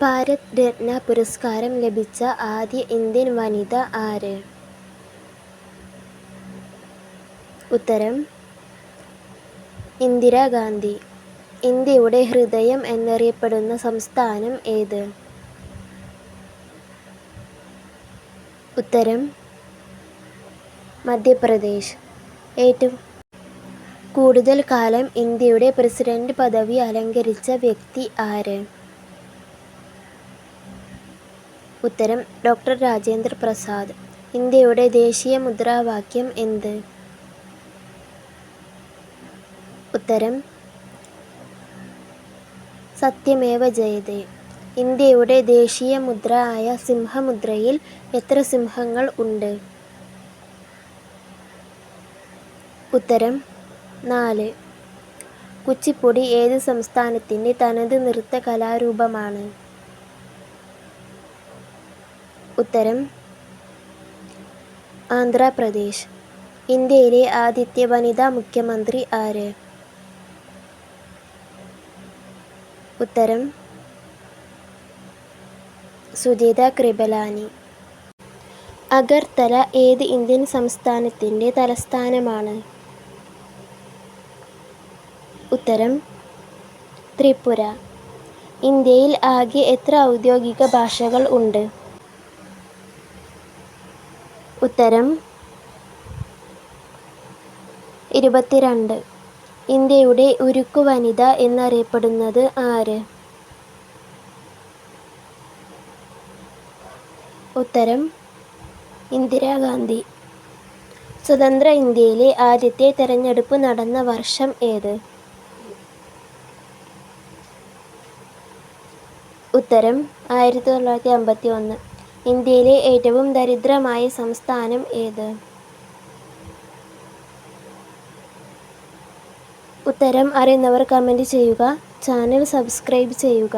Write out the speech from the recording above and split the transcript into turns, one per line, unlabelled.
ഭാരത് രത്ന പുരസ്കാരം ലഭിച്ച ആദ്യ ഇന്ത്യൻ വനിത ആര്? ഉത്തരം ഇന്ദിരാഗാന്ധി. ഇന്ത്യയുടെ ഹൃദയം എന്നറിയപ്പെടുന്ന സംസ്ഥാനം ഏത്? ഉത്തരം മധ്യപ്രദേശ്. ഏറ്റവും കൂടുതൽ കാലം ഇന്ത്യയുടെ പ്രസിഡന്റ് പദവി അലങ്കരിച്ച വ്യക്തി ആര്? ഉത്തരം ഡോക്ടർ രാജേന്ദ്ര പ്രസാദ്. ഇന്ത്യയുടെ ദേശീയ മുദ്രാവാക്യം എന്ത്? ഉത്തരം സത്യമേവ ജയതേ. ഇന്ത്യയുടെ ദേശീയ മുദ്ര ആയ സിംഹമുദ്രയിൽ എത്ര സിംഹങ്ങൾ ഉണ്ട്? ഉത്തരം 4. കുച്ചിപ്പുടി ഏത് സംസ്ഥാനത്തിൻ്റെ തനത് നൃത്ത കലാരൂപമാണ്? ഉത്തരം ആന്ധ്രാപ്രദേശ്. ഇന്ത്യയിലെ ആദ്യത്തെ വനിതാ മുഖ്യമന്ത്രി ആര്? ഉത്തരം സുജേത കൃപലാനി. അഗർത്തല ഏത് ഇന്ത്യൻ സംസ്ഥാനത്തിൻ്റെ തലസ്ഥാനമാണ്? ഉത്തരം ത്രിപുര. ഇന്ത്യയിൽ ആകെ എത്ര ഔദ്യോഗിക ഭാഷകൾ ഉണ്ട്? ഉത്തരം 22. ഇന്ത്യയുടെ ഉരുക്കു വനിത എന്നറിയപ്പെടുന്നത് ആര്? ഉത്തരം ഇന്ദിരാഗാന്ധി. സ്വതന്ത്ര ഇന്ത്യയിലെ ആദ്യത്തെ തെരഞ്ഞെടുപ്പ് നടന്ന വർഷം ഏത്? ഉത്തരം 1951. ഇന്ത്യയിലെ ഏറ്റവും ദരിദ്രമായ സംസ്ഥാനം ഏത്? ഉത്തരം അറിയുന്നവർ കമൻറ്റ് ചെയ്യുക. ചാനൽ സബ്സ്ക്രൈബ് ചെയ്യുക.